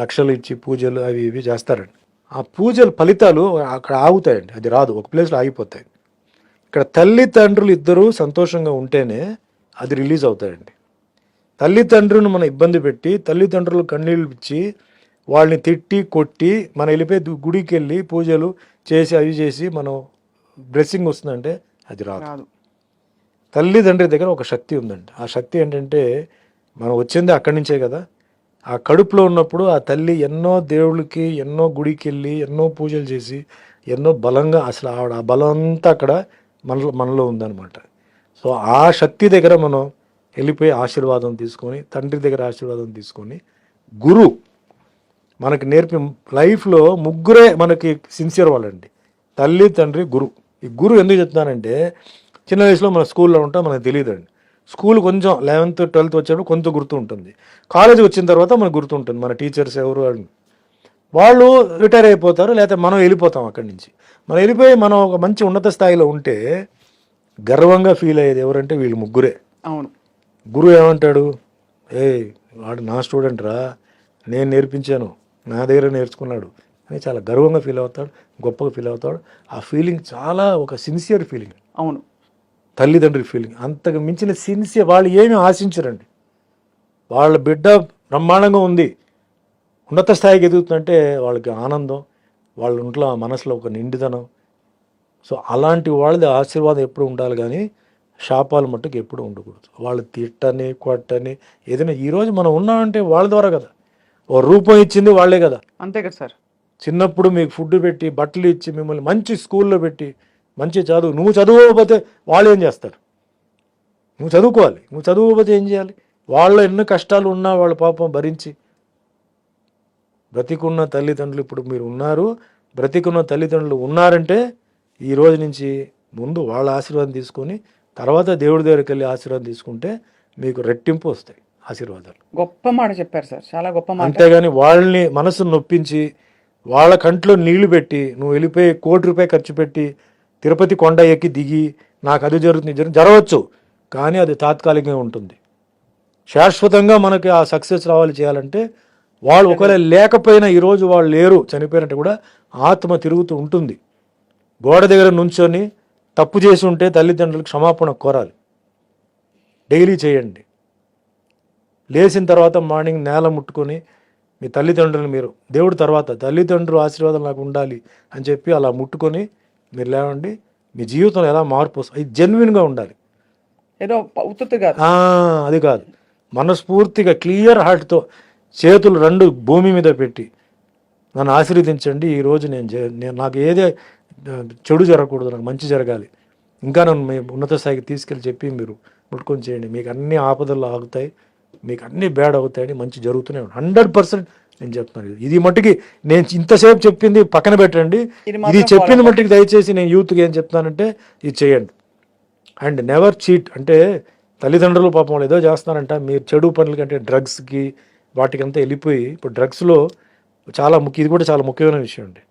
లక్షలు ఇచ్చి పూజలు అవి ఇవి చేస్తారండి. ఆ పూజల ఫలితాలు అక్కడ ఆగుతాయండి, అది రాదు, ఒక ప్లేస్లో ఆగిపోతాయి. ఇక్కడ తల్లిదండ్రులు ఇద్దరూ సంతోషంగా ఉంటేనే అది రిలీజ్ అవుతాయండి. తల్లిదండ్రులను మనం ఇబ్బంది పెట్టి తల్లిదండ్రులు కన్నీళ్ళు ఇచ్చి వాళ్ళని తిట్టి కొట్టి మనం వెళ్ళిపోయి గుడికి వెళ్ళి పూజలు చేసి అవి చేసి మనం బ్లెస్సింగ్ వస్తుందంటే అది రాదు. తల్లిదండ్రి దగ్గర ఒక శక్తి ఉందండి. ఆ శక్తి ఏంటంటే మనం వచ్చింది అక్కడి నుంచే కదా. ఆ కడుపులో ఉన్నప్పుడు ఆ తల్లి ఎన్నో దేవుళ్ళకి ఎన్నో గుడికి వెళ్ళి ఎన్నో పూజలు చేసి ఎన్నో బలంగా అసలు ఆవిడ ఆ బలం అంతా అక్కడ మనలో ఉందన్నమాట. సో ఆ శక్తి దగ్గర మనం వెళ్ళిపోయి ఆశీర్వాదం తీసుకొని తండ్రి దగ్గర ఆశీర్వాదం తీసుకొని గురు మనకి నేర్పి లైఫ్లో ముగ్గురే మనకి సిన్సియర్ వాళ్ళండి, తల్లి తండ్రి గురు. ఈ గురు ఎందుకు చెప్తానంటే చిన్న వయసులో మన స్కూల్లో ఉంటాం, మనకు తెలియదండి. స్కూల్ కొంచెం 11th 12th వచ్చేటప్పుడు కొంత గుర్తు ఉంటుంది. కాలేజీకి వచ్చిన తర్వాత మనకు గుర్తుంటుంది మన టీచర్స్ ఎవరు వాళ్ళు రిటైర్ అయిపోతారు, లేకపోతే మనం వెళ్ళిపోతాం అక్కడి నుంచి. మనం వెళ్ళిపోయి మనం ఒక మంచి ఉన్నత స్థాయిలో ఉంటే గర్వంగా ఫీల్ అయ్యేది ఎవరంటే వీళ్ళు ముగ్గురే. అవును. గురువు ఏమంటాడు, వాడు నా స్టూడెంట్ రా, నేను నేర్పించాను, నా దగ్గర నేర్చుకున్నాడు అని చాలా గర్వంగా ఫీల్ అవుతాడు, గొప్పగా ఫీల్ అవుతాడు. ఆ ఫీలింగ్ చాలా ఒక సిన్సియర్ ఫీలింగ్. అవును. తల్లిదండ్రుల ఫీలింగ్ అంతకు మించిన సిన్సియర్. వాళ్ళు ఏమీ ఆశించరండి, వాళ్ళ బిడ్డ బ్రహ్మాండంగా ఉంది, ఉన్నత స్థాయికి ఎదుగుతుందంటే వాళ్ళకి ఆనందం, వాళ్ళ ఇంట్లో మనసులో ఒక నిండుదనం. సో అలాంటి వాళ్ళది ఆశీర్వాదం ఎప్పుడు ఉండాలి, కానీ శాపాలు మట్టుకు ఎప్పుడు ఉండకూడదు. వాళ్ళు తిట్టని కొట్టని ఏదైనా ఈరోజు మనం ఉన్నామంటే వాళ్ళ ద్వారా కదా, ఓ రూపం ఇచ్చింది వాళ్ళే కదా. అంతే కదా సార్. చిన్నప్పుడు మీకు ఫుడ్ పెట్టి బట్టలు ఇచ్చి మిమ్మల్ని మంచి స్కూల్లో పెట్టి మంచి చదువు, నువ్వు చదువుకోకపోతే వాళ్ళు ఏం చేస్తారు? నువ్వు చదువుకోవాలి, నువ్వు చదువుకోకపోతే ఏం చేయాలి? వాళ్ళ ఎన్నో కష్టాలు ఉన్నా వాళ్ళ పాపం భరించి బ్రతికున్న తల్లిదండ్రులు ఇప్పుడు మీరు ఉన్నారు, బ్రతికున్న తల్లిదండ్రులు ఉన్నారంటే ఈ రోజు నుంచి ముందు వాళ్ళ ఆశీర్వాదం తీసుకొని తర్వాత దేవుడి దగ్గరికి వెళ్ళి ఆశీర్వాదం తీసుకుంటే మీకు రెట్టింపు వస్తాయి ఆశీర్వాదాలు. గొప్ప మాట చెప్పారు సార్, చాలా గొప్ప మాట. అంతేగాని వాళ్ళని మనసును నొప్పించి వాళ్ళ కంట్లో నీళ్లు పెట్టి నువ్వు వెళ్ళిపోయి ₹1,00,00,000 ఖర్చు పెట్టి తిరుపతి కొండ ఎక్కి దిగి నాకు అది జరుగుతుంది జరగవచ్చు, కానీ అది తాత్కాలికంగా ఉంటుంది. శాశ్వతంగా మనకి ఆ సక్సెస్ రావాలి చేయాలంటే వాళ్ళు ఒకవేళ లేకపోయినా ఈరోజు వాళ్ళు లేరు చనిపోయినట్టు కూడా ఆత్మ తిరుగుతూ ఉంటుంది. గోడ దగ్గర నుంచొని తప్పు చేసి ఉంటే తల్లిదండ్రులకు క్షమాపణ కోరాలి, డైలీ చేయండి. లేచిన తర్వాత మార్నింగ్ నేల ముట్టుకొని మీ తల్లిదండ్రులు మీరు దేవుడి తర్వాత తల్లిదండ్రులు ఆశీర్వాదం నాకు ఉండాలి అని చెప్పి అలా ముట్టుకొని మీరు లేవండి. మీ జీవితంలో ఎలా మార్పు వస్తుంది, అది జెన్యున్గా ఉండాలి, ఏదో ఉత్తుగా అది కాదు. మనస్ఫూర్తిగా క్లియర్ హార్ట్తో చేతులు 2 భూమి మీద పెట్టి నన్ను ఆశీర్వదించండి, ఈరోజు నేను నాకు ఏదే చెడు జరగకూడదు, నాకు మంచి జరగాలి, ఇంకా నన్ను ఉన్నత స్థాయికి తీసుకెళ్ళి చెప్పి మీరు ముట్టుకొని చేయండి. మీకు అన్ని ఆపదలు ఆగుతాయి, మీకు అన్ని బ్యాడ్ అవుతాయని మంచి జరుగుతూనే 100% నేను చెప్తున్నాను. ఇది మట్టుకి నేను ఇంతసేపు చెప్పింది పక్కన పెట్టండి, ఇది చెప్పింది మట్టుకి దయచేసి నేను యూత్కి ఏం చెప్తానంటే ఇది చేయండి. And never cheat. అంటే తల్లిదండ్రులు పాపం వాళ్ళు ఏదో చేస్తున్నారంట, మీరు చెడు పనుల కంటే డ్రగ్స్కి వాటికంతా వెళ్ళిపోయి ఇప్పుడు డ్రగ్స్లో చాలా ఇది కూడా చాలా ముఖ్యమైన విషయం అండి.